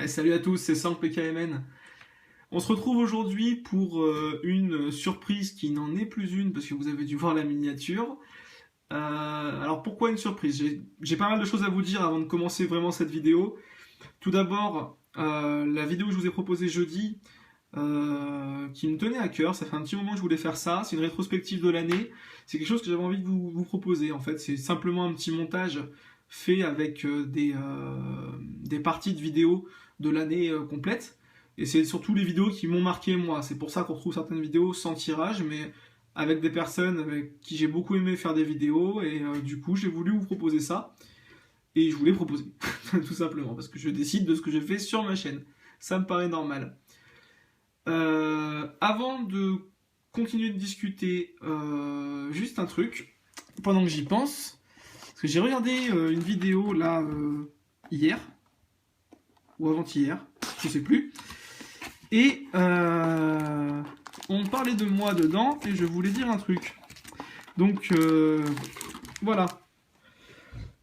Salut à tous, c'est Sank PKMN. On se retrouve aujourd'hui pour une surprise qui n'en est plus une parce que vous avez dû voir la miniature. Alors pourquoi une surprise? J'ai pas mal de choses à vous dire avant de commencer vraiment cette vidéo. Tout d'abord, la vidéo que je vous ai proposée jeudi, qui me tenait à cœur, ça fait un petit moment que je voulais faire ça, c'est une rétrospective de l'année, c'est quelque chose que j'avais envie de vous proposer en fait, c'est simplement un petit montage fait avec des parties de vidéos de l'année complète, et c'est surtout les vidéos qui m'ont marqué moi, c'est pour ça qu'on retrouve certaines vidéos sans tirage, mais avec des personnes avec qui j'ai beaucoup aimé faire des vidéos, et du coup j'ai voulu vous proposer ça, et je voulais proposer, tout simplement, parce que je décide de ce que je fais sur ma chaîne, ça me paraît normal. Avant de continuer de discuter, juste un truc, pendant que j'y pense, parce que j'ai regardé une vidéo là hier, ou avant-hier, je sais plus, et on parlait de moi dedans, et je voulais dire un truc. Donc voilà,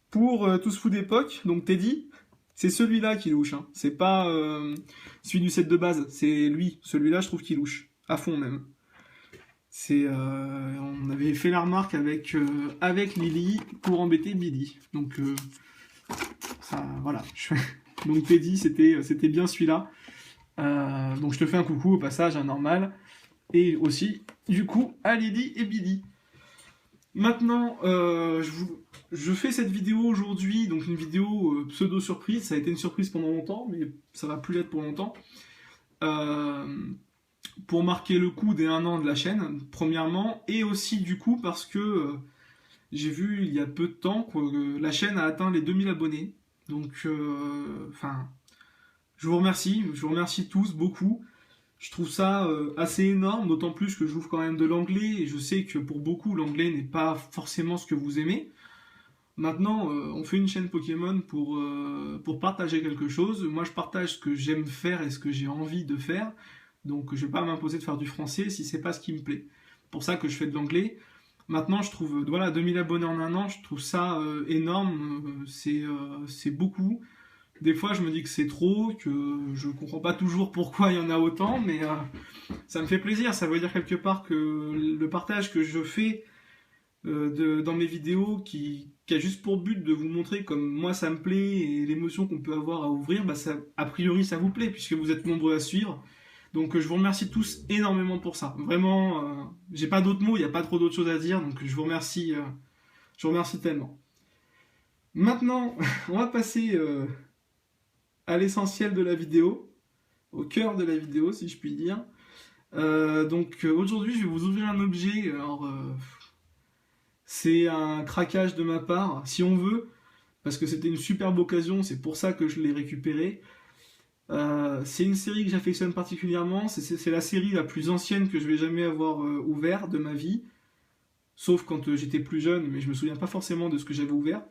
pour Tous Fous d'époque, donc Teddy, c'est celui-là qui louche, hein. C'est pas celui du set de base, c'est lui. Celui-là, je trouve qu'il louche, à fond même. On avait fait la remarque avec Lily pour embêter Billy. Donc ça, voilà. Donc Teddy, c'était bien celui-là. Donc je te fais un coucou au passage, un normal. Et aussi, du coup, à Lily et Billy. Maintenant, je fais cette vidéo aujourd'hui, donc une vidéo pseudo-surprise. Ça a été une surprise pendant longtemps, mais ça va plus l'être pour longtemps. Euh, pour marquer le coup des 1 an de la chaîne, premièrement, et aussi du coup parce que j'ai vu il y a peu de temps que la chaîne a atteint les 2000 abonnés. Donc, enfin, je vous remercie tous beaucoup. Je trouve ça assez énorme, d'autant plus que j'ouvre quand même de l'anglais, et je sais que pour beaucoup, l'anglais n'est pas forcément ce que vous aimez. Maintenant, on fait une chaîne Pokémon pour partager quelque chose. Moi, je partage ce que j'aime faire et ce que j'ai envie de faire. Donc, je vais pas m'imposer de faire du français si c'est pas ce qui me plaît. C'est pour ça que je fais de l'anglais. Maintenant, je trouve, voilà, 2000 abonnés en 1 an, je trouve ça énorme. C'est beaucoup. Des fois, je me dis que c'est trop, que je comprends pas toujours pourquoi il y en a autant, mais ça me fait plaisir. Ça veut dire quelque part que le partage que je fais dans mes vidéos qui a juste pour but de vous montrer comme moi ça me plaît et l'émotion qu'on peut avoir à ouvrir, bah ça, a priori ça vous plaît puisque vous êtes nombreux à suivre. Donc je vous remercie tous énormément pour ça. Vraiment, j'ai pas d'autres mots, il n'y a pas trop d'autres choses à dire, donc je vous remercie tellement. Maintenant, on va passer à l'essentiel de la vidéo, au cœur de la vidéo si je puis dire. Aujourd'hui je vais vous ouvrir un objet, alors c'est un craquage de ma part, si on veut, parce que c'était une superbe occasion, c'est pour ça que je l'ai récupéré. C'est une série que j'affectionne particulièrement, c'est la série la plus ancienne que je vais jamais avoir ouvert de ma vie, sauf quand j'étais plus jeune, mais je me souviens pas forcément de ce que j'avais ouvert.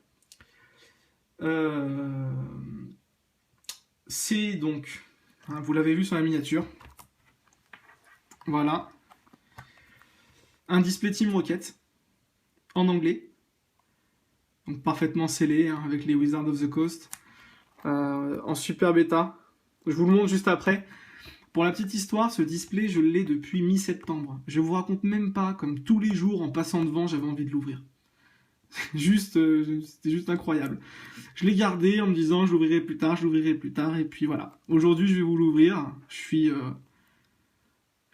Euh, c'est donc, hein, vous l'avez vu sur la miniature, voilà, un display Team Rocket, en anglais, donc parfaitement scellé, hein, avec les Wizards of the Coast, en super bêta. Je vous le montre juste après. Pour la petite histoire, ce display, je l'ai depuis mi-septembre. Je vous raconte même pas, comme tous les jours, en passant devant, j'avais envie de l'ouvrir. C'était juste incroyable. Je l'ai gardé en me disant, je l'ouvrirai plus tard, et puis voilà. Aujourd'hui, je vais vous l'ouvrir. Je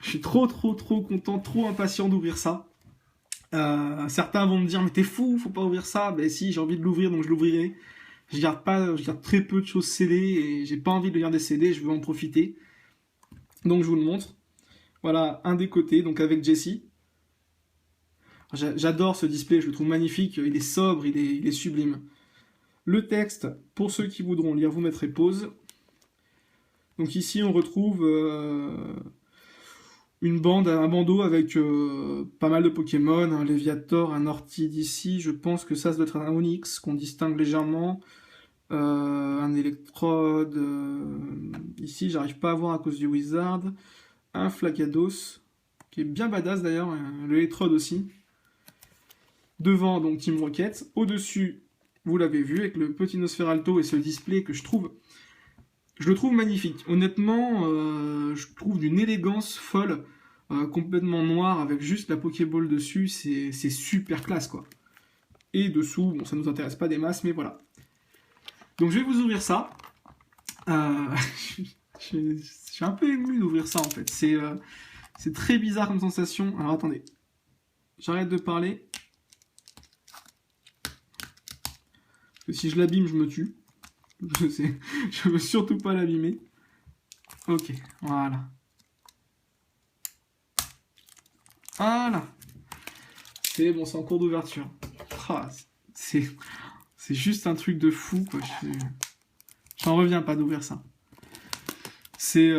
suis trop content, trop impatient d'ouvrir ça. Certains vont me dire, mais t'es fou, faut pas ouvrir ça. Ben si, j'ai envie de l'ouvrir, donc je l'ouvrirai. Je garde très peu de choses scellées et j'ai pas envie de le garder scellé, je veux en profiter. Donc je vous le montre. Voilà, un des côtés, donc avec Jessie. J'adore ce display, je le trouve magnifique, il est sobre, il est sublime. Le texte, pour ceux qui voudront lire, vous mettrez pause. Donc ici on retrouve un bandeau avec pas mal de Pokémon, un Léviator, un Ortid ici, je pense que ça doit être un Onix qu'on distingue légèrement. Un électrode, ici j'arrive pas à voir à cause du wizard, un Flagados, qui est bien badass d'ailleurs, l'électrode aussi. Devant donc Team Rocket, au-dessus, vous l'avez vu, avec le petit Nosferalto et ce display que je trouve Je le trouve magnifique. Honnêtement, je trouve d'une élégance folle, complètement noir, avec juste la Pokéball dessus, c'est super classe, quoi. Et dessous, bon, ça nous intéresse pas des masses, mais voilà. Donc je vais vous ouvrir ça. Je suis un peu ému d'ouvrir ça, en fait. C'est très bizarre comme sensation. Alors attendez, j'arrête de parler. Parce que si je l'abîme, je me tue. Je sais, je veux surtout pas l'abîmer. Ok, voilà. Voilà. C'est bon, c'est en cours d'ouverture. Ah, c'est juste un truc de fou, quoi. J'en reviens pas d'ouvrir ça. C'est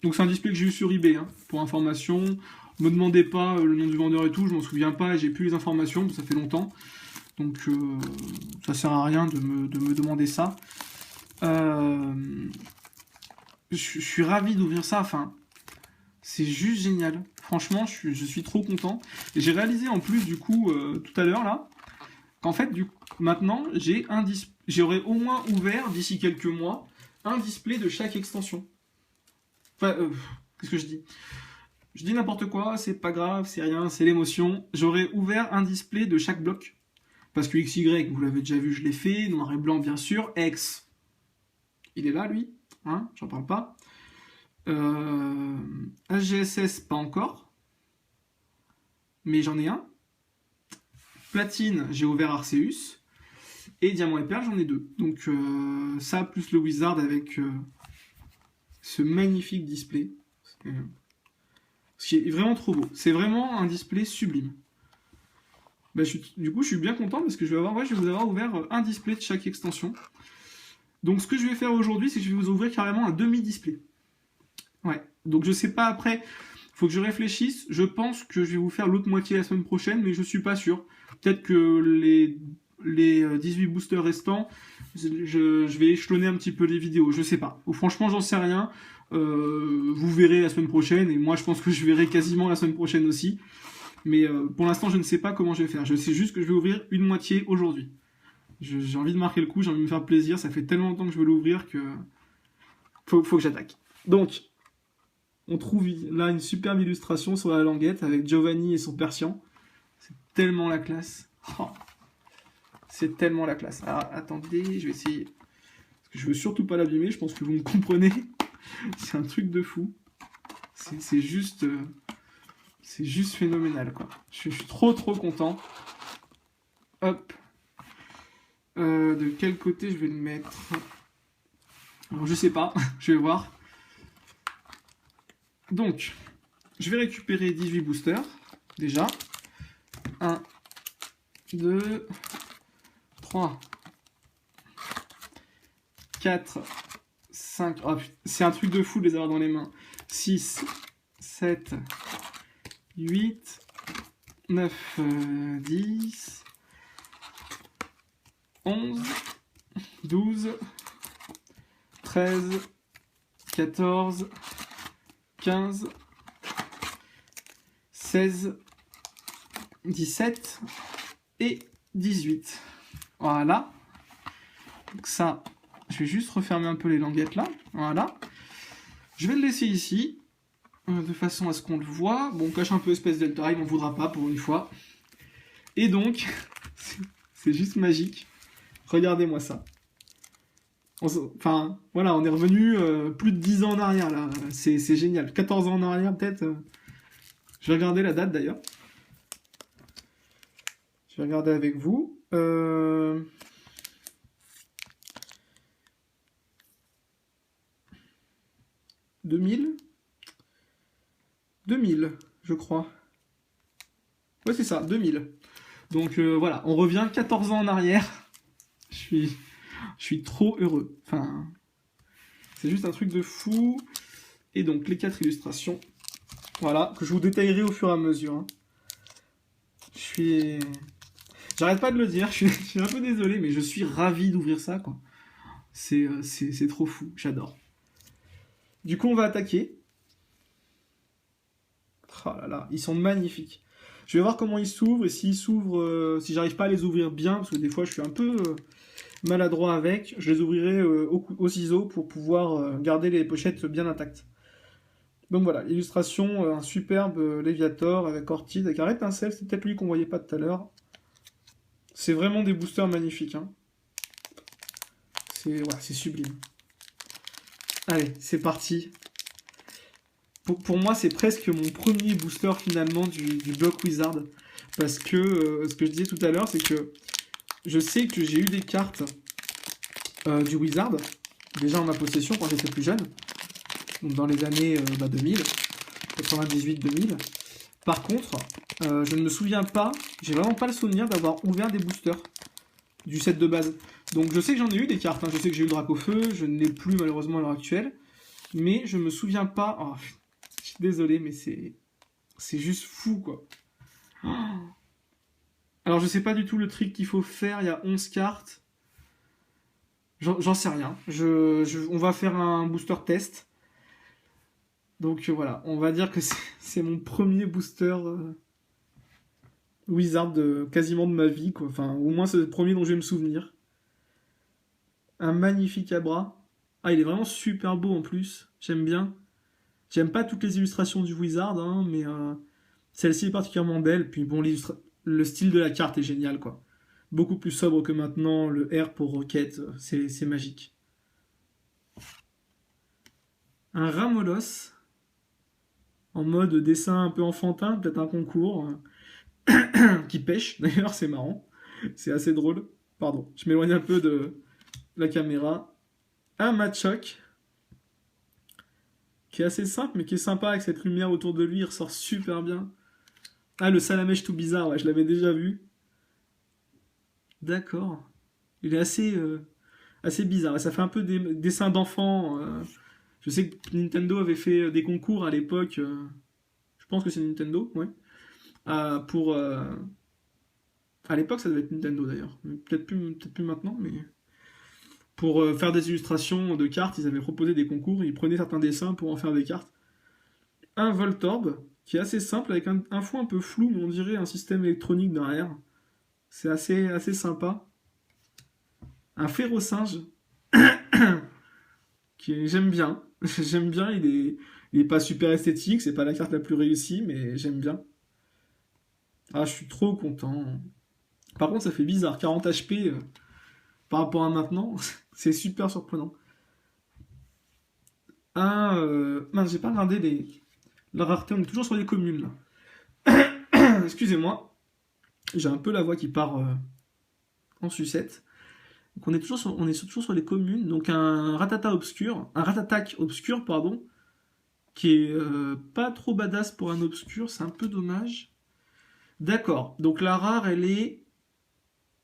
donc c'est un display que j'ai eu sur eBay, hein, pour information. Me demandez pas le nom du vendeur et tout, je m'en souviens pas, et j'ai plus les informations, ça fait longtemps. Donc ça sert à rien de me demander ça. Je suis ravi d'ouvrir ça, enfin, c'est juste génial. Franchement, je suis trop content. Et j'ai réalisé en plus, du coup, tout à l'heure, là, qu'en fait, maintenant, j'aurais au moins ouvert, d'ici quelques mois, un display de chaque extension. Enfin, qu'est-ce que je dis? Je dis n'importe quoi, c'est pas grave, c'est rien, c'est l'émotion. J'aurais ouvert un display de chaque bloc. Parce que XY, vous l'avez déjà vu, je l'ai fait, noir et blanc, bien sûr. X, il est là, lui, hein, j'en parle pas. HGSS, pas encore. Mais j'en ai un. Platine, j'ai ouvert Arceus. Et Diamant et Perle, j'en ai 2. Donc ça, plus le Wizard avec ce magnifique display. Ce qui est vraiment trop beau. C'est vraiment un display sublime. Bah, du coup, je suis bien content parce que je vais vous avoir ouvert un display de chaque extension. Donc ce que je vais faire aujourd'hui, c'est que je vais vous ouvrir carrément un demi-display. Ouais, donc je sais pas après, faut que je réfléchisse. Je pense que je vais vous faire l'autre moitié la semaine prochaine, mais je suis pas sûr. Peut-être que les 18 boosters restants, je vais échelonner un petit peu les vidéos, je sais pas. Ou franchement, j'en sais rien. Vous verrez la semaine prochaine, et moi je pense que je verrai quasiment la semaine prochaine aussi. Mais pour l'instant, je ne sais pas comment je vais faire. Je sais juste que je vais ouvrir une moitié aujourd'hui. J'ai envie de marquer le coup, j'ai envie de me faire plaisir. Ça fait tellement longtemps que je veux l'ouvrir que faut que j'attaque. Donc, on trouve là une superbe illustration sur la languette avec Giovanni et son Persian. C'est tellement la classe. Oh. C'est tellement la classe. Alors, attendez, je vais essayer. Parce que je veux surtout pas l'abîmer, je pense que vous me comprenez. C'est un truc de fou. C'est juste... c'est juste phénoménal, quoi. Je suis trop content. Hop. De quel côté je vais le mettre? Alors, je sais pas. Je vais voir. Donc, je vais récupérer 18 boosters. Déjà. 1, 2, 3, 4, 5... Oh, c'est un truc de fou de les avoir dans les mains. 6, 7... 8, 9, 10, 11, 12, 13, 14, 15, 16, 17 et 18. Voilà. Donc ça, je vais juste refermer un peu les languettes là. Voilà. Je vais le laisser ici. De façon à ce qu'on le voit. Bon, on cache un peu espèce Delta, il m'en voudra pas pour une fois. Et donc, c'est juste magique. Regardez-moi ça. Enfin, voilà, on est revenu plus de 10 ans en arrière, là. C'est génial. 14 ans en arrière, peut-être. Je vais regarder la date, d'ailleurs. Je vais regarder avec vous. 2000, je crois. Ouais, c'est ça, 2000. Donc voilà, on revient 14 ans en arrière. Je suis trop heureux. Enfin, c'est juste un truc de fou. Et donc, les 4 illustrations. Voilà, que je vous détaillerai au fur et à mesure. Hein. J'arrête pas de le dire, je suis un peu désolé, mais je suis ravi d'ouvrir ça, quoi. C'est trop fou, j'adore. Du coup, on va attaquer. Oh là là, ils sont magnifiques. Je vais voir comment ils s'ouvrent et s'ils s'ouvrent, si j'arrive pas à les ouvrir bien, parce que des fois je suis un peu maladroit avec. Je les ouvrirai au ciseau pour pouvoir garder les pochettes bien intactes. Donc voilà, illustration, un superbe Léviator avec Orchid, avec un étincelle, c'est peut-être lui qu'on voyait pas tout à l'heure. C'est vraiment des boosters magnifiques. Hein. C'est sublime. Allez, c'est parti. Pour moi, c'est presque mon premier booster finalement du bloc Wizard. Parce que ce que je disais tout à l'heure, c'est que je sais que j'ai eu des cartes du Wizard, déjà en ma possession quand j'étais plus jeune, donc dans les années 2000, 98-2000. Par contre, je ne me souviens pas, j'ai vraiment pas le souvenir d'avoir ouvert des boosters du set de base. Donc je sais que j'en ai eu des cartes, hein. Je sais que j'ai eu le Dracofeu, je ne l'ai plus malheureusement à l'heure actuelle, mais je me souviens pas. Oh, je suis désolé, mais c'est juste fou quoi. Oh. Alors je sais pas du tout le trick qu'il faut faire, il y a 11 cartes. J'en sais rien. On va faire un booster test. Donc voilà, on va dire que c'est mon premier booster Wizard quasiment de ma vie, quoi. Enfin, au moins c'est le premier dont je vais me souvenir. Un magnifique Abra. Ah, il est vraiment super beau en plus. J'aime bien. J'aime pas toutes les illustrations du Wizard, hein, mais celle-ci est particulièrement belle. Puis bon, le style de la carte est génial, quoi. Beaucoup plus sobre que maintenant. Le R pour Rocket, c'est magique. Un Ramolos. En mode dessin un peu enfantin, peut-être un concours. Qui pêche, d'ailleurs, c'est marrant. C'est assez drôle. Pardon, je m'éloigne un peu de la caméra. Un Machoc, qui est assez simple, mais qui est sympa avec cette lumière autour de lui, il ressort super bien. Ah, le Salamèche tout bizarre, ouais, je l'avais déjà vu. D'accord. Il est assez bizarre. Ouais, ça fait un peu des dessins d'enfants. Je sais que Nintendo avait fait des concours à l'époque. Je pense que c'est Nintendo, ouais. Pour à l'époque, ça devait être Nintendo d'ailleurs. Peut-être plus maintenant, mais pour faire des illustrations de cartes, ils avaient proposé des concours. Ils prenaient certains dessins pour en faire des cartes. Un Voltorb qui est assez simple avec un fond un peu flou, mais on dirait un système électronique derrière. C'est assez sympa. Un Férocinge qui j'aime bien. J'aime bien. Il est pas super esthétique. C'est pas la carte la plus réussie, mais j'aime bien. Ah, je suis trop content. Par contre, ça fait bizarre. 40 HP par rapport à maintenant, c'est super surprenant. Mince, j'ai pas regardé la rareté. On est toujours sur les communes là. Excusez-moi. J'ai un peu la voix qui part en sucette. Donc on est toujours sur les communes. Donc un Ratatac obscur, pardon, qui est pas trop badass pour un obscur. C'est un peu dommage. D'accord. Donc la rare, elle est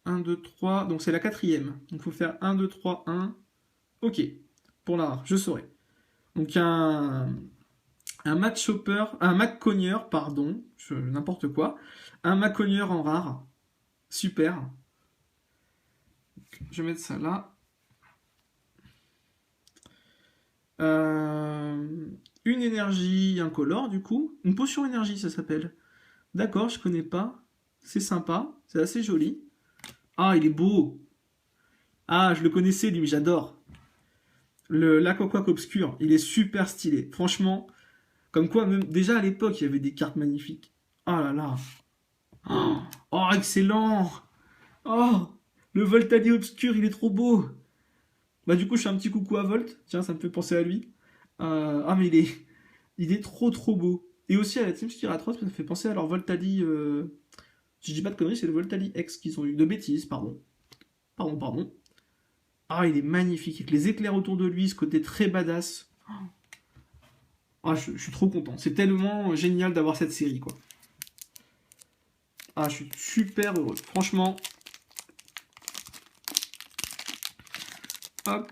1, 2, 3. Donc c'est la quatrième. Donc il faut faire 1, 2, 3, 1. Ok. Pour la rare, je saurai. Donc un match chopper, un Mac cogneur, pardon, n'importe quoi. Un Mac cogneur en rare. Super. Je vais mettre ça là. Une énergie incolore, du coup. Une potion énergie, ça s'appelle. D'accord, je connais pas. C'est sympa, c'est assez joli. Ah, il est beau. Ah, je le connaissais, lui, mais j'adore. L'Aquaquac obscur, il est super stylé. Franchement, comme quoi, même déjà à l'époque, il y avait des cartes magnifiques. Oh là là. Oh, excellent. Oh, le Voltali obscur, il est trop beau. Bah du coup, je fais un petit coucou à Volt. Tiens, ça me fait penser à lui. Ah, mais il est trop beau. Et aussi à la Team Skiratross, ça me fait penser à leur Voltali. Si je dis pas de conneries, c'est le Voltali X qu'ils ont eu. De bêtises, pardon. Pardon. Ah, il est magnifique. Avec les éclairs autour de lui, ce côté très badass. Ah, je suis trop content. C'est tellement génial d'avoir cette série, quoi. Ah, je suis super heureux. Franchement. Hop.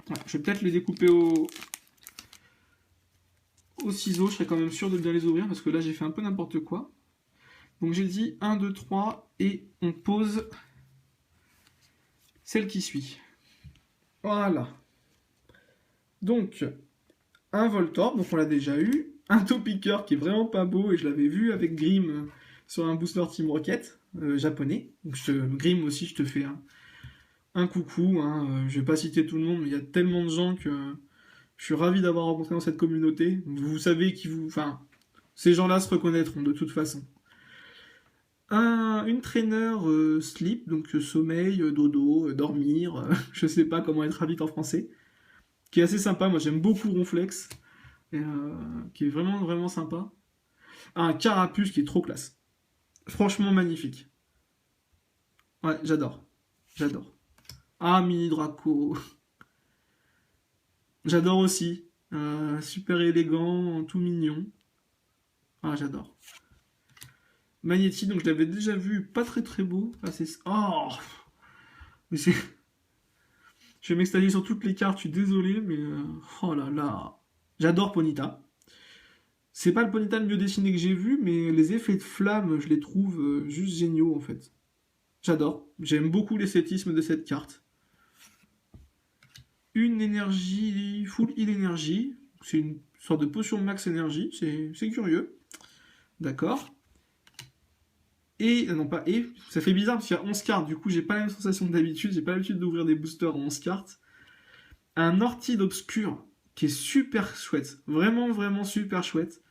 Ouais, je vais peut-être les découper au ciseau. Je serais quand même sûr de bien les ouvrir parce que là, j'ai fait un peu n'importe quoi. Donc j'ai dit 1, 2, 3 et on pose celle qui suit. Voilà. Donc, un Voltorb, donc on l'a déjà eu, un Topiqueur qui est vraiment pas beau, et je l'avais vu avec Grim sur un booster Team Rocket japonais. Donc Grim aussi, je te fais un coucou, hein. Je vais pas citer tout le monde, mais il y a tellement de gens que je suis ravi d'avoir rencontré dans cette communauté. Donc, vous savez qui vous... Enfin, ces gens-là se reconnaîtront de toute façon. Une traîneur sleep, donc sommeil, dodo, dormir, je sais pas comment elle traduite en français, qui est assez sympa. Moi j'aime beaucoup Ronflex, qui est vraiment vraiment sympa. Un Carapuce qui est trop classe. Franchement magnifique. Ouais, j'adore. J'adore. Ah, Mini Draco. J'adore aussi. Super élégant, tout mignon. Ah, j'adore. Magnéti, donc je l'avais déjà vu, pas très très beau. Ah, c'est... Oh, mais c'est... Je vais m'extaller sur toutes les cartes, je suis désolé, mais... Oh là là. J'adore Ponyta. C'est pas le Ponyta le mieux dessiné que j'ai vu, mais les effets de flamme, je les trouve juste géniaux en fait. J'adore. J'aime beaucoup l'esthétisme de cette carte. Une énergie full heal énergie. C'est une sorte de potion max énergie. C'est curieux. D'accord. Et, non pas et, ça fait bizarre parce qu'il y a 11 cartes. Du coup, j'ai pas la même sensation que d'habitude. J'ai pas l'habitude d'ouvrir des boosters en 11 cartes. Un Orchid obscur qui est super chouette. Vraiment, vraiment super chouette.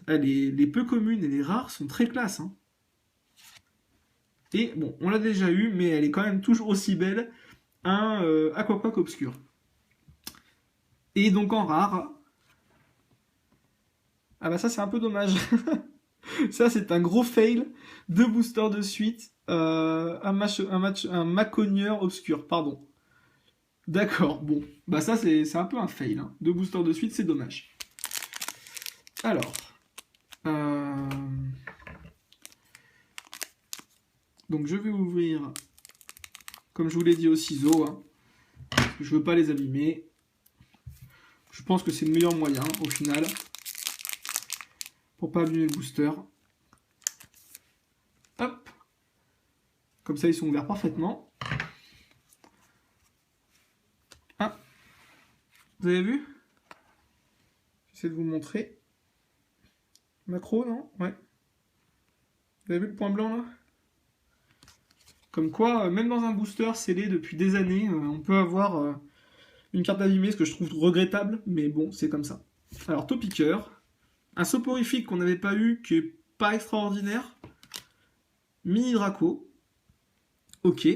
Ah, les peu communes et les rares sont très classe. Hein. Et bon, on l'a déjà eu, mais elle est quand même toujours aussi belle. Un Aquaquack obscur. Et donc en rare. Ah bah ça c'est un peu dommage. Ça c'est un gros fail. 2 boosters de suite. Un Maconieur obscur, pardon. D'accord, bon. Bah ça c'est un peu un fail. Hein. 2 boosters de suite, c'est dommage. Alors. Donc je vais ouvrir, comme je vous l'ai dit, au ciseau. Hein, parce que je veux pas les abîmer. Je pense que c'est le meilleur moyen au final. Pour pas abîmer le booster. Hop. Comme ça ils sont ouverts parfaitement. Ah. Vous avez vu? J'essaie de vous montrer. Macro, non? Ouais. Vous avez vu le point blanc là? Comme quoi, même dans un booster scellé depuis des années, on peut avoir une carte abîmée, ce que je trouve regrettable, mais bon, c'est comme ça. Alors, Topiqueur. Un soporifique qu'on n'avait pas eu, qui est pas extraordinaire. Mini Draco. Ok.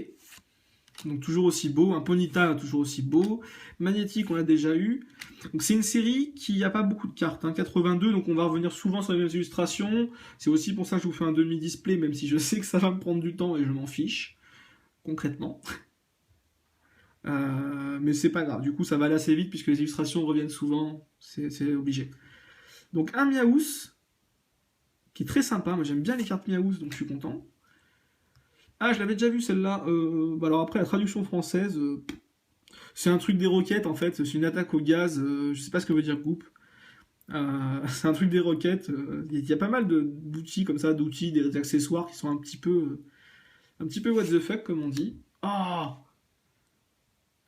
Donc toujours aussi beau. Un Ponyta, toujours aussi beau. Magnétique, on l'a déjà eu. Donc c'est une série qui n'a pas beaucoup de cartes. Hein. 82, donc on va revenir souvent sur les mêmes illustrations. C'est aussi pour ça que je vous fais un demi-display, même si je sais que ça va me prendre du temps et je m'en fiche. Concrètement. Mais c'est pas grave. Du coup, ça va aller assez vite puisque les illustrations reviennent souvent. C'est obligé. Donc un Miaous, qui est très sympa. Moi j'aime bien les cartes Miaous, donc je suis content. Ah, je l'avais déjà vu celle-là. Bah alors après, la traduction française, c'est un truc des roquettes en fait. C'est une attaque au gaz. Je sais pas ce que veut dire Goop. C'est un truc des roquettes. Il y a pas mal d'outils comme ça, d'outils, des accessoires qui sont un petit peu what the fuck comme on dit. Ah,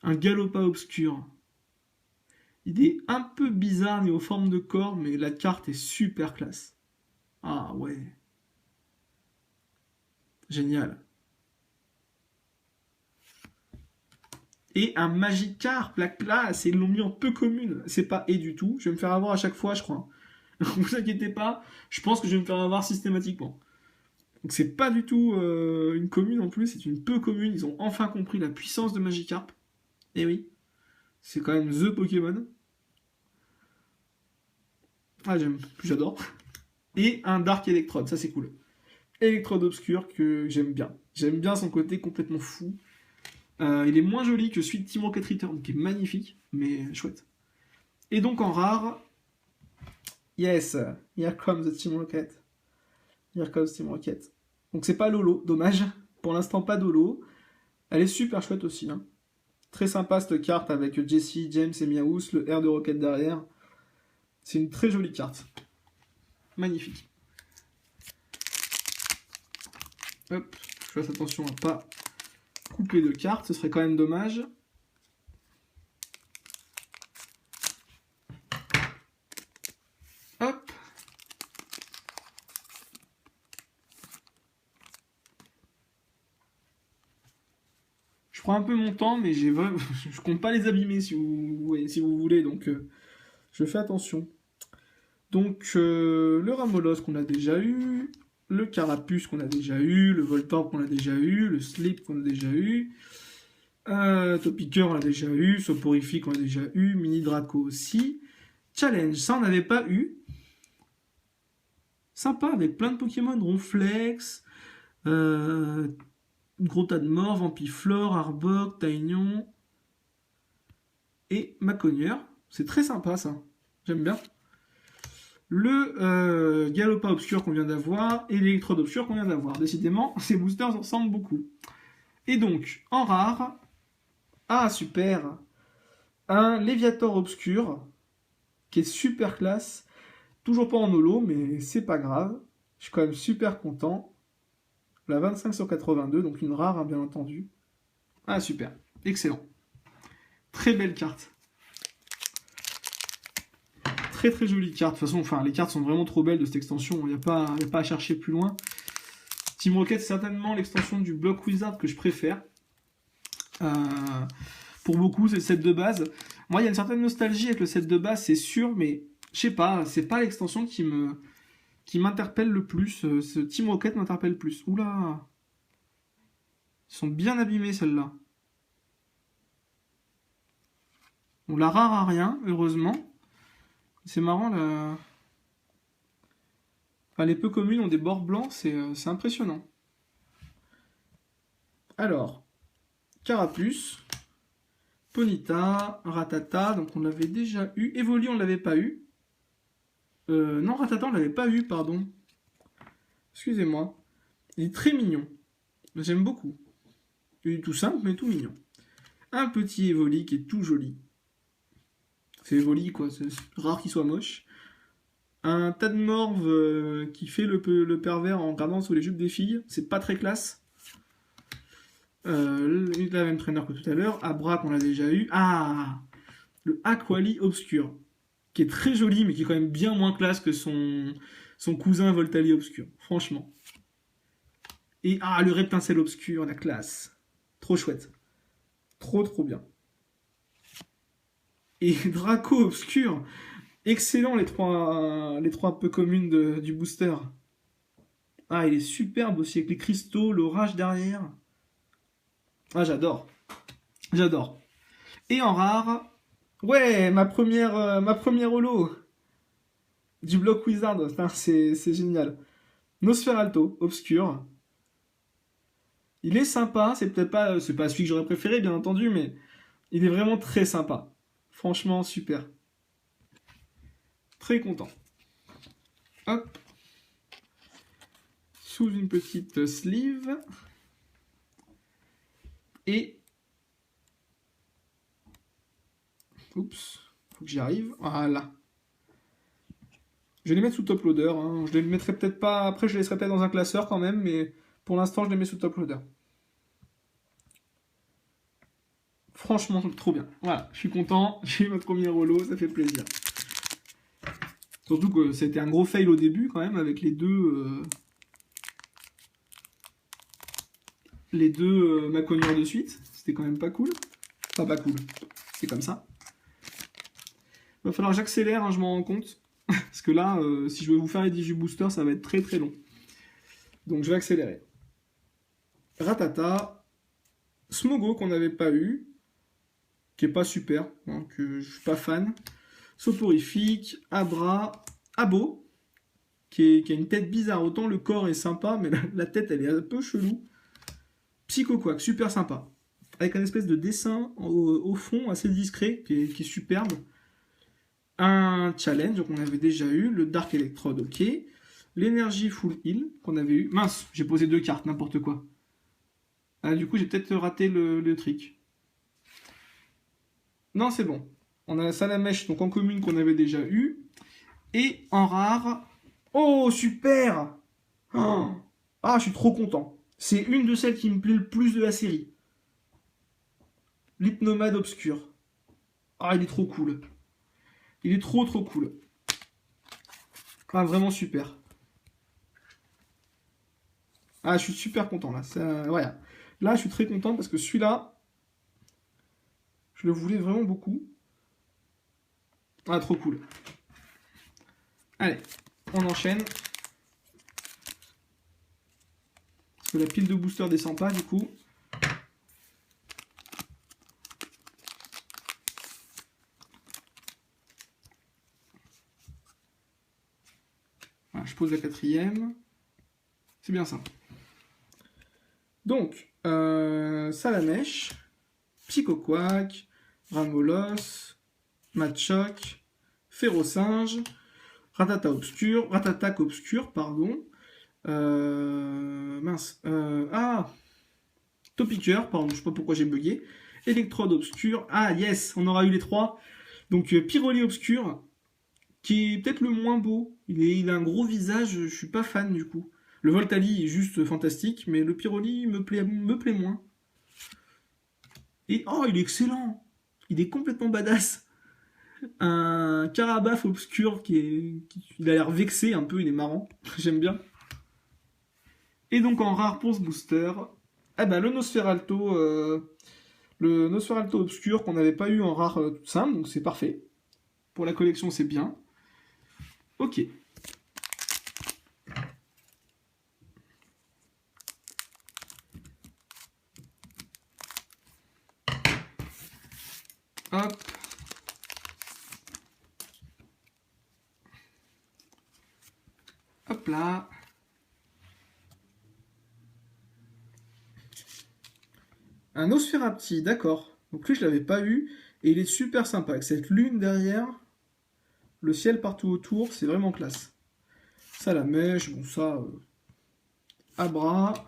un Galopa obscur. Il est un peu bizarre niveau forme de corps, mais la carte est super classe. Ah ouais. Génial. Et un Magikarp, la classe, et ils l'ont mis en peu commune. C'est pas et du tout. Je vais me faire avoir à chaque fois, je crois. Vous inquiétez pas, je pense que je vais me faire avoir systématiquement. Donc c'est pas du tout une commune en plus, c'est une peu commune. Ils ont enfin compris la puissance de Magikarp. Et oui, c'est quand même THE Pokémon. Ah j'adore. Et un Dark Electrode, ça c'est cool. Electrode obscur que j'aime bien. J'aime bien son côté complètement fou. Il est moins joli que celui de Team Rocket Return, qui est magnifique, mais chouette. Et donc en rare, yes, here comes the Team Rocket. Here comes Team Rocket. Donc c'est pas Lolo, dommage. Pour l'instant pas Lolo. Elle est super chouette aussi. Hein. Très sympa cette carte avec Jessie, James et Miaous, le R de Rocket derrière. C'est une très jolie carte. Magnifique. Hop, je fasse attention à pas couper de cartes, ce serait quand même dommage. Je prends un peu mon temps, mais je compte pas les abîmer si vous voulez, donc je fais attention. Donc le Ramolos qu'on a déjà eu, le Carapuce qu'on a déjà eu, le Voltorb qu'on a déjà eu, le Slip qu'on a déjà eu, Topiqueur on a déjà eu, Soporifique on a déjà eu, Mini Draco aussi. Challenge, ça on n'avait pas eu. Sympa, avec plein de Pokémon, Ronflex, gros tas de morts, Vampiflore, Arbok, Taignon et Maconieur. C'est très sympa ça, j'aime bien. Le Galopin Obscur qu'on vient d'avoir et l'Electrode Obscur qu'on vient d'avoir. Décidément, ces boosters ressemblent beaucoup. Et donc, en rare, ah super, un Léviator Obscur qui est super classe. Toujours pas en holo, mais c'est pas grave. Je suis quand même super content. La 25 sur 82, donc une rare, hein, bien entendu. Ah super, excellent. Très belle carte. Très très jolie carte. De toute façon, enfin, les cartes sont vraiment trop belles de cette extension. Il n'y a pas à chercher plus loin. Team Rocket, c'est certainement l'extension du Block Wizard que je préfère. Pour beaucoup, c'est le set de base. Moi, il y a une certaine nostalgie avec le set de base, c'est sûr, mais je sais pas, c'est pas l'extension qui m'interpelle le plus. Ce Team Rocket m'interpelle plus. Oula! Ils sont bien abîmés, celles-là. Bon, la rare a rien, heureusement. C'est marrant, là. Enfin, les peu communes ont des bords blancs, c'est impressionnant. Alors, Carapuce, Ponyta, Ratata, donc on l'avait déjà eu. Evoli, on l'avait pas eu. Non, Ratata, on l'avait pas eu, pardon. Excusez-moi. Il est très mignon. J'aime beaucoup. Il est tout simple, mais tout mignon. Un petit Evoli qui est tout joli. C'est Evoli, quoi. C'est rare qu'il soit moche. Un tas de morve qui fait le pervers en regardant sous les jupes des filles. C'est pas très classe. La même traîneur que tout à l'heure. Abra qu'on a déjà eu. Ah, le Aquali Obscur. Qui est très joli, mais qui est quand même bien moins classe que son cousin Voltali Obscur. Franchement. Et le Reptincelle Obscur, la classe. Trop chouette. Trop trop bien. Et Draco Obscur. Excellent les trois peu communes du booster. Ah, il est superbe aussi avec les cristaux, l'orage derrière. Ah, j'adore. J'adore. Et en rare, ouais, ma première holo du Block Wizard. C'est génial. Nosferalto, obscur. Il est sympa, c'est pas celui que j'aurais préféré, bien entendu, mais il est vraiment très sympa. Franchement, super. Très content. Hop. Sous une petite sleeve. Et... Oups. Faut que j'y arrive. Voilà. Je vais les mettre sous top loader. Hein. Je les mettrai peut-être pas... Après, je les laisserai peut-être dans un classeur quand même, mais pour l'instant, je les mets sous top loader. Franchement, trop bien. Voilà, je suis content. J'ai eu ma première holo, ça fait plaisir. Surtout que c'était un gros fail au début quand même avec les deux Maconieurs de suite. C'était quand même pas cool. Enfin, pas cool. C'est comme ça. Il va falloir que j'accélère, hein, je m'en rends compte. Parce que là, si je veux vous faire les 18 boosters, ça va être très très long. Donc je vais accélérer. Ratata. Smogo qu'on n'avait pas eu. Qui est pas super. Donc je suis pas fan. Soporifique. Abra. Abo. Qui a une tête bizarre. Autant le corps est sympa, mais la tête elle est un peu chelou. Psychoquack, super sympa. Avec un espèce de dessin au fond assez discret, qui est superbe. Un challenge qu'on avait déjà eu, le Dark Electrode, ok. L'énergie Full Heal qu'on avait eu. Mince, j'ai posé 2 cartes, n'importe quoi. Ah, du coup, j'ai peut-être raté le trick. Non, c'est bon. On a Salamèche, donc en commune qu'on avait déjà eu. Et en rare... Oh, super! Oh, ah, je suis trop content. C'est une de celles qui me plaît le plus de la série. L'Hypnomade Obscur. Ah, il est trop cool. Il est trop trop cool. Ah, vraiment super. Ah, je suis super content là. Ça, voilà. Là, je suis très content parce que celui-là, Je le voulais vraiment beaucoup. Ah, trop cool. Allez, on enchaîne. Parce que la pile de boosters descend pas, du coup. Voilà, je pose la 4e. C'est bien ça. Donc, Salamèche, Psychoquack, Ramolos, Machoc, Férocinge, Ratatak Obscur, pardon. Topiqueur, pardon, je sais pas pourquoi j'ai bugué. Électrode Obscur. Ah, yes, on aura eu les 3. Donc, Pyroli Obscur, qui est peut-être le moins beau. Il a un gros visage, je suis pas fan du coup. Le Voltali est juste fantastique, mais le Pyroli me plaît moins. Et oh, il est excellent. Il est complètement badass. Un Carabaf obscur il a l'air vexé un peu, il est marrant. J'aime bien. Et donc en rare pour ce booster, eh ben, le Nosferalto obscur qu'on n'avait pas eu en rare toute simple, donc c'est parfait. Pour la collection, c'est bien. Ok. Hop. Hop là. Un Nosferapti, d'accord. Donc lui, je l'avais pas eu. Et il est super sympa. Avec cette lune derrière, le ciel partout autour, c'est vraiment classe. Ça, la mèche, bon, ça... Abra.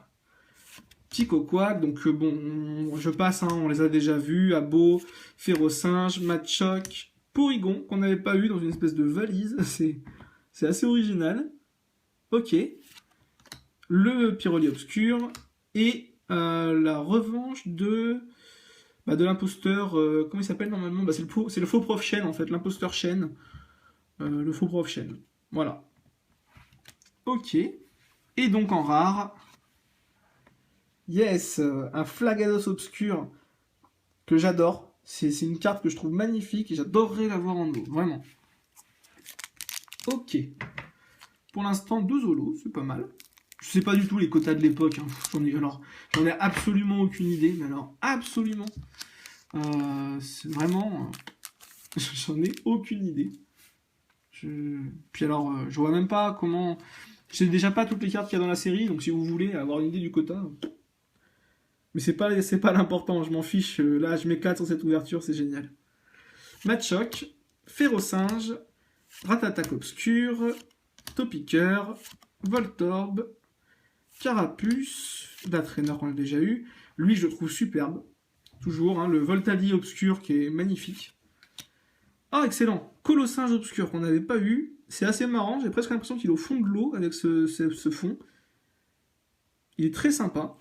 Petit Coquac, donc bon, je passe, hein, on les a déjà vus. Abo, Férocinge, Machoc, Porygon, qu'on n'avait pas eu dans une espèce de valise. C'est assez original. Ok. Le Pyroli Obscur. Et la revanche de l'imposteur. Comment il s'appelle normalement? C'est le faux prof Chen en fait, l'imposteur Chen. Le faux prof Chen. Voilà. Ok. Et donc en rare. Yes, un Flagados Obscur que j'adore. C'est une carte que je trouve magnifique et j'adorerais l'avoir en eau, vraiment. Ok. Pour l'instant, 2 holos, c'est pas mal. Je sais pas du tout les quotas de l'époque. Hein. J'en ai absolument aucune idée, mais alors absolument. C'est vraiment, j'en ai aucune idée. Puis alors, je vois même pas comment. Je sais déjà pas toutes les cartes qu'il y a dans la série, donc si vous voulez avoir une idée du quota. Mais c'est pas l'important, je m'en fiche. Là, je m'éclate sur cette ouverture, c'est génial. Machoc, Férocinge, Ratatak Obscur, Topiqueur, Voltorb, Carapuce, Datrainer qu'on a déjà eu. Lui, je le trouve superbe. Toujours, hein, le Voltali Obscur qui est magnifique. Ah, excellent. Colossinge Obscur qu'on n'avait pas eu. C'est assez marrant, j'ai presque l'impression qu'il est au fond de l'eau avec ce fond. Il est très sympa.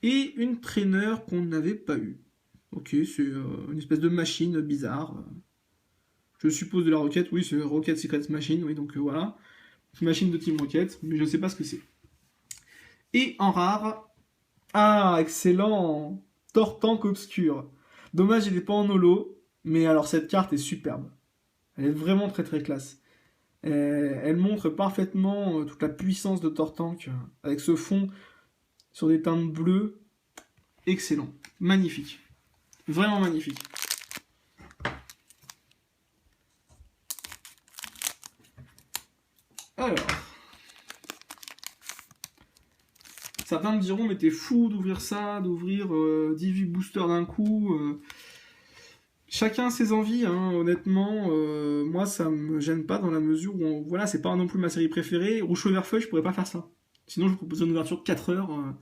Et une trainer qu'on n'avait pas eu. Ok, c'est une espèce de machine bizarre. Je suppose de la Rocket, oui, c'est Rocket Secret Machine, oui, donc voilà. Machine de Team Rocket, mais je ne sais pas ce que c'est. Et en rare, ah, excellent, Tortank Obscur. Dommage, il n'est pas en holo, mais alors cette carte est superbe. Elle est vraiment très très classe. Elle montre parfaitement toute la puissance de Tortank avec ce fond sur des teintes bleues. Excellent, magnifique, vraiment magnifique. Alors, certains me diront, mais t'es fou d'ouvrir ça, d'ouvrir 18 boosters d'un coup. Chacun ses envies, hein, honnêtement. Moi, ça me gêne pas dans la mesure où, voilà, c'est pas non plus ma série préférée. Rouge Feu Vert Feuille, je pourrais pas faire ça. Sinon, je vous propose une ouverture de 4 heures.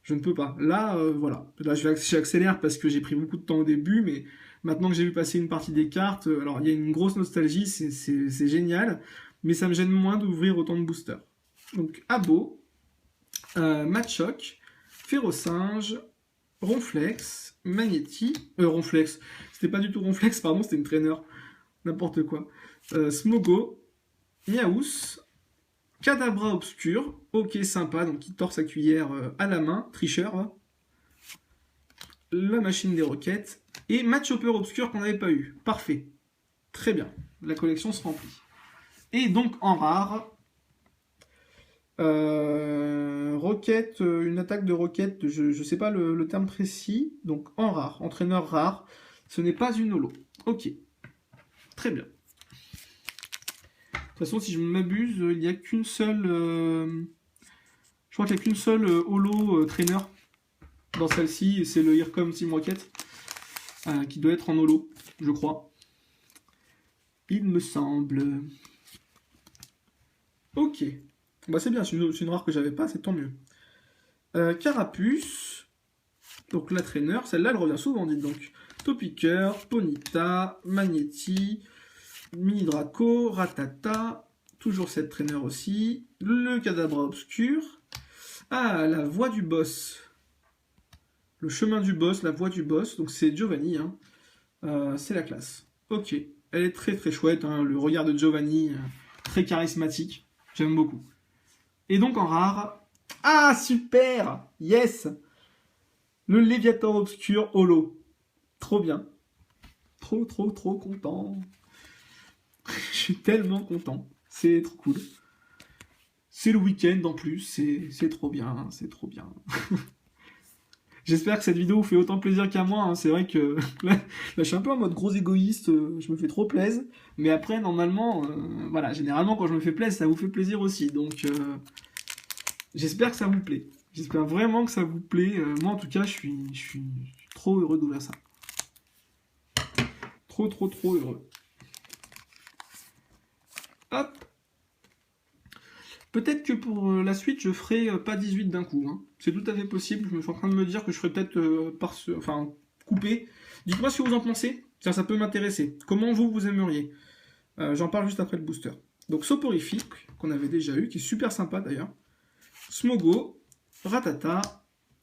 Je ne peux pas. Là, voilà. Là, j'accélère parce que j'ai pris beaucoup de temps au début, mais maintenant que j'ai vu passer une partie des cartes, alors il y a une grosse nostalgie, c'est génial, mais ça me gêne moins d'ouvrir autant de boosters. Donc, Abo, Machoc, Férocinge, Ronflex, Magnéti, Ronflex, c'était pas du tout Ronflex, pardon, c'était une trainer, n'importe quoi. Smogo, Miaous, Cadabra Obscur, ok sympa, donc il tord sa cuillère à la main, tricheur. Hein. la machine des roquettes, et Mad Chopper obscur qu'on n'avait pas eu. Parfait. Très bien. La collection se remplit. Et donc, en rare, roquette, une attaque de roquette, je ne sais pas le terme précis, donc en rare, entraîneur rare, ce n'est pas une holo. Ok. Très bien. De toute façon, si je ne m'abuse, il n'y a qu'une seule... je crois qu'il n'y a qu'une seule holo trainer dans celle-ci, et c'est le Hircom Team Rocket, qui doit être en holo, je crois. Il me semble. Ok. Bah c'est bien, c'est une rare que j'avais pas, c'est tant mieux. Carapuce. Donc la trainer, celle-là elle revient souvent, dites donc. Topiqueur, Ponyta, Magnéti, Mini Draco, Ratata, toujours cette trainer aussi. Le Kadabra obscur. Ah, la voix du boss. Le chemin du boss, la voix du boss. Donc c'est Giovanni, hein. C'est la classe. Ok. Elle est très très chouette, hein. Le regard de Giovanni, très charismatique. J'aime beaucoup. Et donc en rare... Ah, super! Yes! Le Léviator obscur holo. Trop bien. Trop content. Je suis tellement content. C'est trop cool. C'est le week-end en plus. C'est trop bien. C'est trop bien. J'espère que cette vidéo vous fait autant plaisir qu'à moi. Hein. C'est vrai que là, je suis un peu en mode gros égoïste. Je me fais trop plaisir. Mais après, normalement, voilà, généralement, quand je me fais plaisir, ça vous fait plaisir aussi. Donc, j'espère que ça vous plaît. J'espère vraiment que ça vous plaît. Moi, en tout cas, je suis trop heureux d'ouvrir ça. Trop heureux. Hop. Peut-être que pour la suite, je ferai pas 18 d'un coup. Hein. C'est tout à fait possible. Je me suis en train de me dire que je ferai peut-être couper. Dites-moi ce que vous en pensez. Ça peut m'intéresser. Comment vous aimeriez. J'en parle juste après le booster. Donc Soporifique, qu'on avait déjà eu, qui est super sympa d'ailleurs. Smogo, Ratata,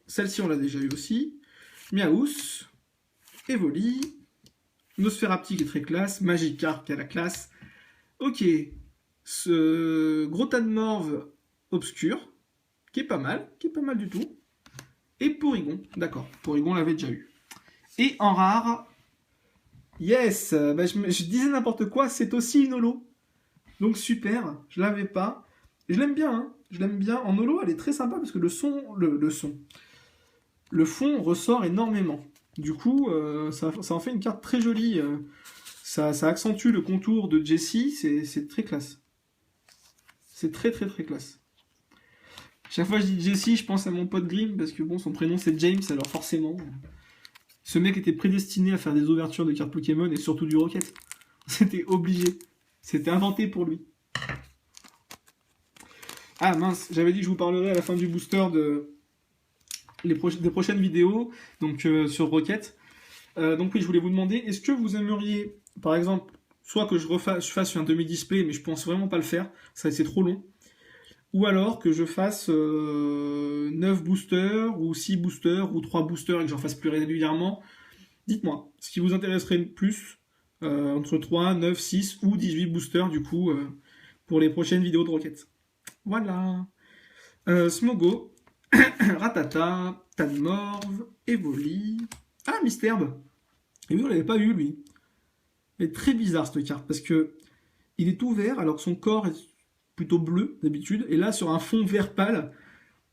celle-ci on l'a déjà eu aussi. Miaous, Evoli, Nosferapti qui est très classe, Magikarp qui a la classe. Ok, ce Grotanmorve obscur, qui est pas mal du tout. Et Porygon, d'accord, Porygon l'avait déjà eu. Et en rare, yes, bah je disais n'importe quoi, c'est aussi une holo. Donc super, je l'avais pas. Et je l'aime bien, hein. Je l'aime bien. En holo, elle est très sympa parce que le fond ressort énormément. Du coup, ça en fait une carte très jolie. Ça accentue le contour de Jessie, c'est très classe. C'est très classe. Chaque fois que je dis Jessie, je pense à mon pote Grim, parce que bon, son prénom c'est James, alors forcément, ce mec était prédestiné à faire des ouvertures de cartes Pokémon et surtout du Rocket. C'était obligé. C'était inventé pour lui. Ah mince, j'avais dit que je vous parlerai à la fin du booster des prochaines vidéos, donc sur Rocket. Donc oui, je voulais vous demander, est-ce que vous aimeriez, par exemple, soit que je fasse un demi-display, mais je pense vraiment pas le faire, ça c'est trop long, ou alors que je fasse 9 boosters, ou 6 boosters, ou 3 boosters, et que j'en fasse plus régulièrement. Dites-moi, ce qui vous intéresserait le plus, entre 3, 9, 6 ou 18 boosters, du coup, pour les prochaines vidéos de Rocket. Voilà. Smogo, Ratata, Tanmorve, Evoli... Ah, Misterbe. Et oui, on l'avait pas eu, lui. Il est très bizarre, cette carte, parce que il est tout vert, alors que son corps est plutôt bleu, d'habitude. Et là, sur un fond vert pâle,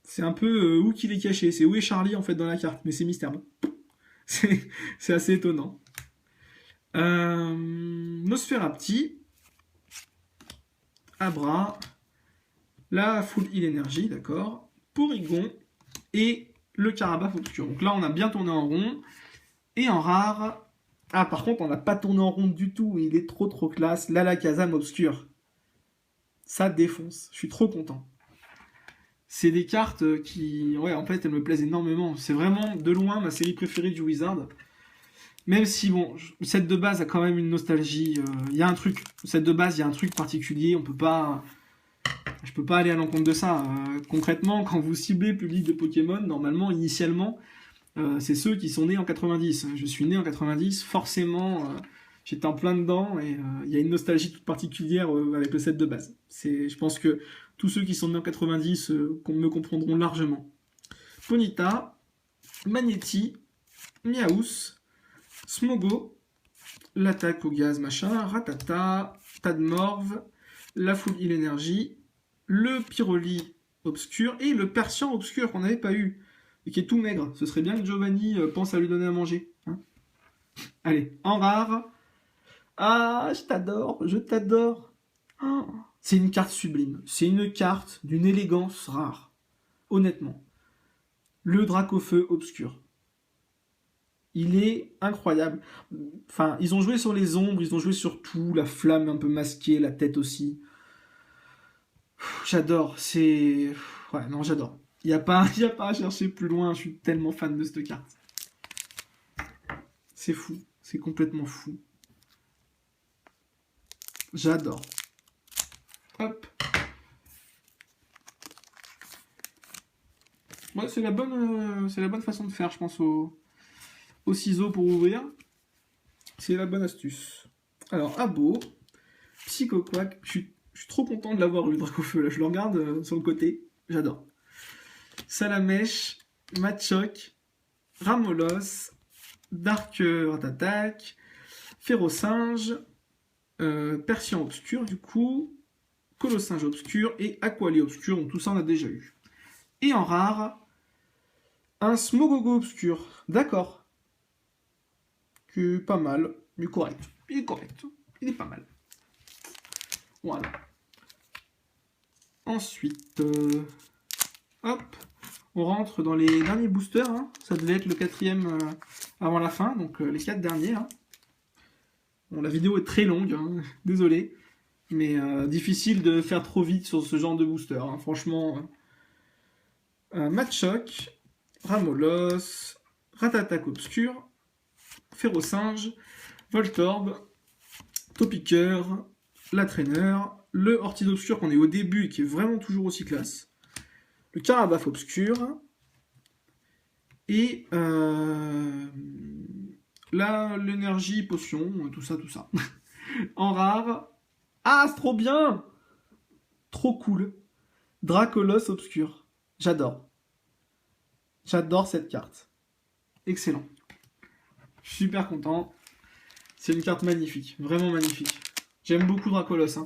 c'est un peu où qu'il est caché. C'est où est Charlie, en fait, dans la carte. Mais c'est Misterbe. C'est assez étonnant. Nosferapti. Abra. La Full Heal Energy, d'accord. Porygon. Et le Karabaf Obscur. Donc là, on a bien tourné en rond. Et en rare... Ah, par contre, on n'a pas tourné en rond du tout. Il est trop classe. L'Alakazam Obscur. Ça défonce. Je suis trop content. C'est des cartes qui... Ouais, en fait, elles me plaisent énormément. C'est vraiment, de loin, ma série préférée du Wizard. Même si, bon, le set de base a quand même une nostalgie. Il y a un truc... Le set de base, il y a un truc particulier. On peut pas... Je peux pas aller à l'encontre de ça. Concrètement, quand vous ciblez le public de Pokémon, normalement, initialement... c'est ceux qui sont nés en 90. Je suis né en 90, forcément, j'étais en plein dedans, et il y a une nostalgie toute particulière avec le set de base. Je pense que tous ceux qui sont nés en 90 me comprendront largement. Ponyta, Magnéti, Miaus, Smogo, l'attaque au gaz, machin, Ratata, Tadmorve, la foule l'énergie, le Pyroli obscur et le Persian obscur qu'on n'avait pas eu et qui est tout maigre. Ce serait bien que Giovanni pense à lui donner à manger. Hein. Allez, en rare. Ah, je t'adore, je t'adore. Oh, c'est une carte sublime. C'est une carte d'une élégance rare. Honnêtement. Le Dracofeu obscur. Il est incroyable. Enfin, ils ont joué sur les ombres, ils ont joué sur tout, la flamme un peu masquée, la tête aussi. J'adore, c'est... Ouais, non, j'adore. Il n'y a pas à chercher plus loin, je suis tellement fan de cette carte. C'est fou, c'est complètement fou. J'adore. Hop. Ouais, c'est la bonne façon de faire, je pense, au ciseau pour ouvrir. C'est la bonne astuce. Alors, Abo, Psychoquack, je suis trop content de l'avoir eu, le Dracofeu, là. Je le regarde sur le côté, j'adore. Salamèche, Machoc, Ramolos, Dark Attack, Férocinge, Persian Obscur, du coup, Colossinge Obscur et Aquali Obscur, donc tout ça on a déjà eu. Et en rare, un Smogogo Obscur, d'accord. Que pas mal, mais correct. Il est correct, il est pas mal. Voilà. Ensuite, hop, on rentre dans les derniers boosters. Hein. Ça devait être le 4e avant la fin, donc les 4 derniers. Hein. Bon, la vidéo est très longue, hein. Désolé, mais difficile de faire trop vite sur ce genre de booster. Hein. Franchement, Machoc, Ramolos, Ratatak Obscur, Férocinge, Voltorb, Topiqueur, la Traîneur, le Ortide Obscur qu'on est au début et qui est vraiment toujours aussi classe, le Carabaf Obscur, et l'énergie potion, tout ça. En rare, ah c'est trop bien, trop cool, Dracolos Obscur, j'adore cette carte, excellent, je suis super content, c'est une carte magnifique, vraiment magnifique, j'aime beaucoup Dracolos, hein.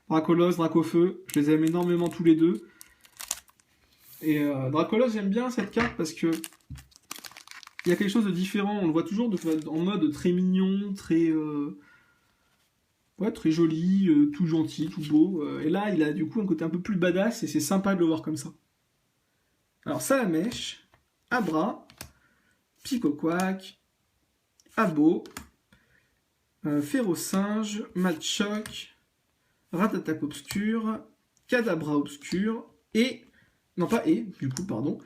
Dracolos, Dracofeu, je les aime énormément tous les deux. Et Dracolos, j'aime bien cette carte parce que il y a quelque chose de différent. On le voit toujours en mode très mignon, très très joli, tout gentil, tout beau. Et là, il a du coup un côté un peu plus badass et c'est sympa de le voir comme ça. Alors, Salamèche, Abra, Psychoquack, Abo, Férocinge, Machoc, Ratatak Obscur, Kadabra Obscur et... Non, pas et, du coup, pardon.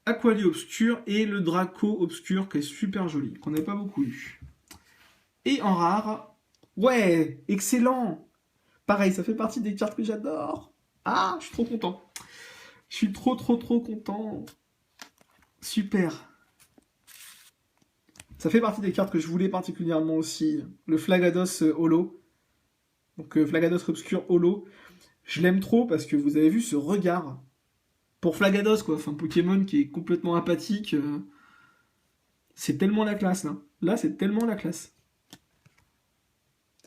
Aquali Obscur et le Draco Obscur qui est super joli, qu'on n'a pas beaucoup eu. Et en rare, ouais, excellent. Pareil, ça fait partie des cartes que j'adore. Ah, je suis trop content. Je suis trop content. Super. Ça fait partie des cartes que je voulais particulièrement aussi. Le Flagados Holo. Donc Flagados Obscur Holo. Je l'aime trop parce que vous avez vu ce regard. Pour Flagados, quoi. Enfin, Pokémon qui est complètement apathique. C'est tellement la classe, là. Là, c'est tellement la classe.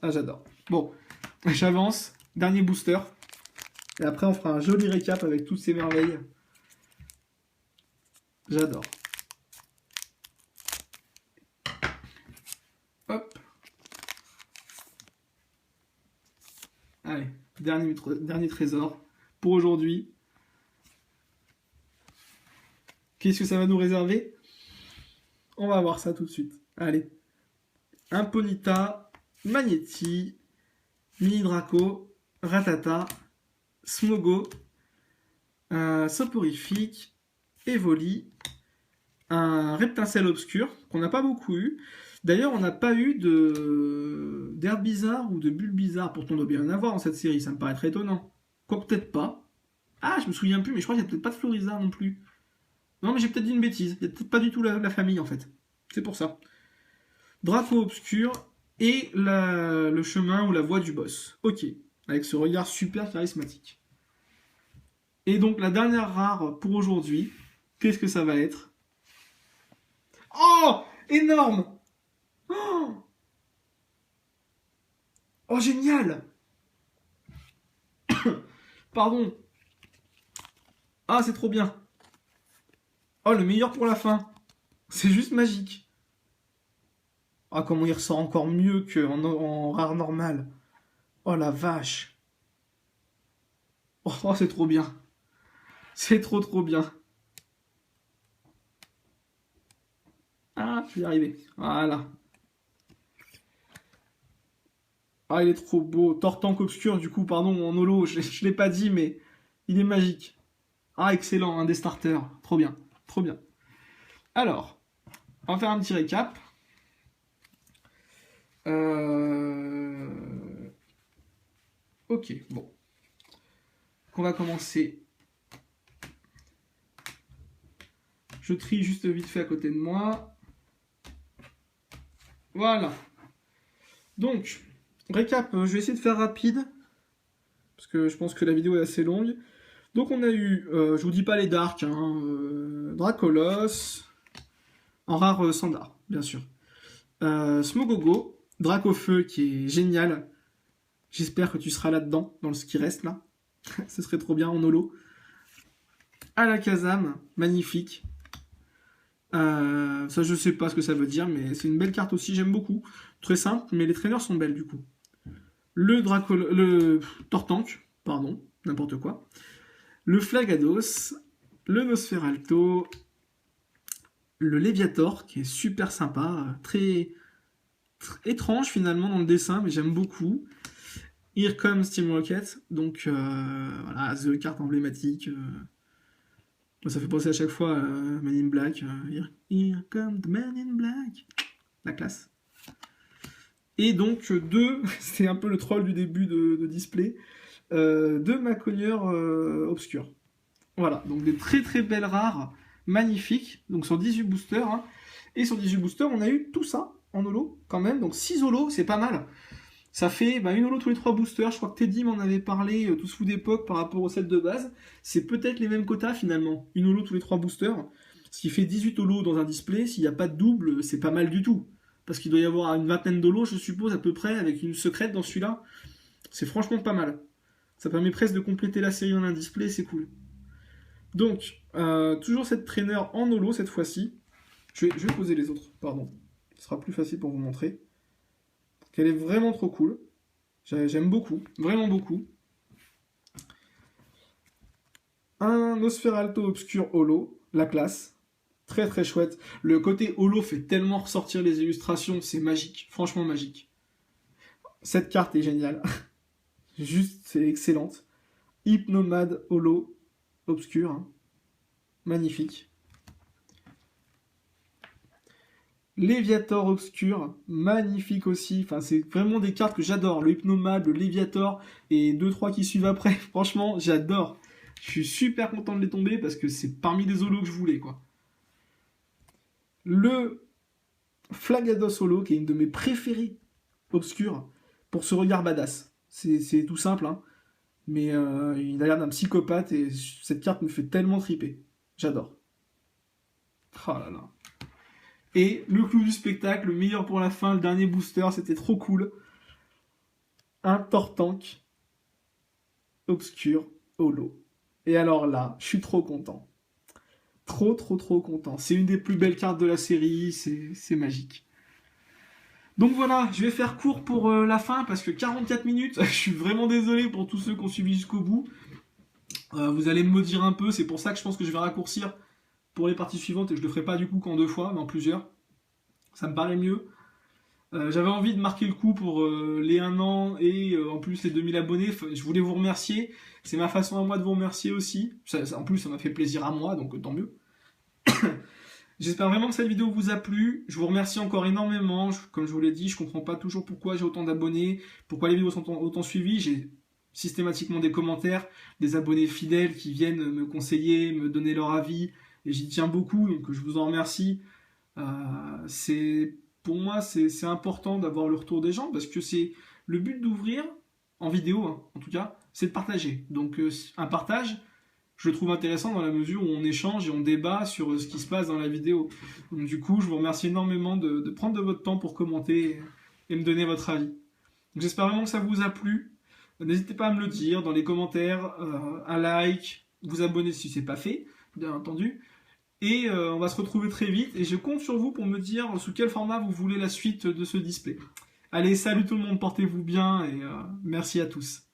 Ah, j'adore. Bon, j'avance. Dernier booster. Et après, on fera un joli récap avec toutes ces merveilles. J'adore. Hop. Allez, dernier trésor pour aujourd'hui. Qu'est-ce que ça va nous réserver? On va voir ça tout de suite. Allez. Un Ponyta, Magnéti, Mini Draco, Ratata, Smogo, Soporifique, Evoli, un Reptincelle Obscur, qu'on n'a pas beaucoup eu. D'ailleurs, on n'a pas eu d'Herbe Bizarre ou de Bulle Bizarre. Pourtant, on doit bien en avoir dans cette série, ça me paraît très étonnant. Quoi, peut-être pas. Ah, je me souviens plus, mais je crois qu'il n'y a peut-être pas de Florizard non plus. Non, mais j'ai peut-être dit une bêtise. Il n'y a peut-être pas du tout la famille, en fait. C'est pour ça. Draco Obscur et le chemin ou la voie du boss. Ok, avec ce regard super charismatique. Et donc, la dernière rare pour aujourd'hui, qu'est-ce que ça va être? Oh, énorme. Oh, oh génial. Pardon. Ah, c'est trop bien. Oh, le meilleur pour la fin. C'est juste magique. Ah, comment il ressort encore mieux qu'en rare normal. Oh la vache. Oh, c'est trop bien. C'est trop bien. Ah, je vais y arriver. Voilà. Ah, il est trop beau. Tortank obscur, du coup, pardon, en holo, je l'ai pas dit, mais il est magique. Ah, excellent, un des starters. Trop bien. Trop bien. Alors, on va faire un petit récap. Ok, bon. On va commencer. Je trie juste vite fait à côté de moi. Voilà. Donc, récap, je vais essayer de faire rapide. Parce que je pense que la vidéo est assez longue. Donc on a eu, je vous dis pas les darks, hein, Dracolos, en rare Sandar, bien sûr. Smogogo, Dracofeu qui est génial. J'espère que tu seras là-dedans, dans ce qui reste là. Ce serait trop bien en holo. Alakazam, magnifique. Ça je sais pas ce que ça veut dire, mais c'est une belle carte aussi, j'aime beaucoup. Très simple, mais les traîneurs sont belles du coup. Le Tortank, pardon, n'importe quoi. Le Flagados, le Nosferalto, le Léviator, qui est super sympa, très étrange finalement dans le dessin, mais j'aime beaucoup. Here comes Steam Rocket, donc voilà, The carte emblématique. Ça fait penser à chaque fois à Man in Black. Here comes the Man in Black. La classe. Et donc, deux, c'est un peu le troll du début de display, deux Macogneur obscurs. Voilà, donc des très belles rares, magnifiques, donc sur 18 boosters. Hein. Et sur 18 boosters, on a eu tout ça en holo quand même, donc 6 holo, c'est pas mal. Ça fait une holo tous les 3 boosters, je crois que Teddy m'en avait parlé, tous fous d'époque par rapport au set de base. C'est peut-être les mêmes quotas finalement, une holo tous les 3 boosters, ce qui fait 18 holo dans un display, s'il n'y a pas de double, c'est pas mal du tout. Parce qu'il doit y avoir une vingtaine d'holos, je suppose, à peu près, avec une secrète dans celui-là. C'est franchement pas mal. Ça permet presque de compléter la série en un display, c'est cool. Donc, toujours cette traîner en holo cette fois-ci. Je vais poser les autres, pardon. Ce sera plus facile pour vous montrer. Qu'elle est vraiment trop cool. J'aime beaucoup, vraiment beaucoup. Un Nosferalto obscur holo, la classe. Très chouette. Le côté holo fait tellement ressortir les illustrations, c'est magique, franchement magique. Cette carte est géniale. Juste, c'est excellente. Hypnomade holo obscur. Hein. Magnifique. Léviator obscur, magnifique aussi. Enfin, c'est vraiment des cartes que j'adore. Le Hypnomade, le Léviator et 2-3 qui suivent après. Franchement, j'adore. Je suis super content de les tomber parce que c'est parmi les holos que je voulais, quoi. Le Flagados holo, qui est une de mes préférées obscures, pour ce regard badass. C'est tout simple, hein. Mais il a l'air d'un psychopathe et cette carte me fait tellement triper. J'adore. Oh là là. Et le clou du spectacle, le meilleur pour la fin, le dernier booster, c'était trop cool. Un Tortank obscur holo. Et alors là, je suis trop content. Trop content. C'est une des plus belles cartes de la série, c'est magique. Donc voilà, je vais faire court pour la fin parce que 44 minutes, je suis vraiment désolé pour tous ceux qui ont suivi jusqu'au bout. Vous allez me dire un peu, c'est pour ça que je pense que je vais raccourcir pour les parties suivantes et que je le ferai pas du coup qu'en 2 fois, mais en plusieurs. Ça me paraît mieux. J'avais envie de marquer le coup pour les 1 an et en plus les 2000 abonnés. Je voulais vous remercier. C'est ma façon à moi de vous remercier aussi. En plus, ça m'a fait plaisir à moi, donc tant mieux. J'espère vraiment que cette vidéo vous a plu. Je vous remercie encore énormément. Comme je vous l'ai dit, je comprends pas toujours pourquoi j'ai autant d'abonnés, pourquoi les vidéos sont autant suivies. J'ai systématiquement des commentaires, des abonnés fidèles qui viennent me conseiller, me donner leur avis. Et j'y tiens beaucoup, donc je vous en remercie. Pour moi, c'est important d'avoir le retour des gens parce que c'est le but d'ouvrir en vidéo, hein, en tout cas, c'est de partager. Donc un partage, je le trouve intéressant dans la mesure où on échange et on débat sur ce qui se passe dans la vidéo. Donc du coup, je vous remercie énormément de prendre de votre temps pour commenter et me donner votre avis. J'espère vraiment que ça vous a plu. N'hésitez pas à me le dire dans les commentaires, un like, vous abonner si c'est pas fait, bien entendu. Et on va se retrouver très vite. Et je compte sur vous pour me dire sous quel format vous voulez la suite de ce display. Allez, salut tout le monde, portez-vous bien et merci à tous.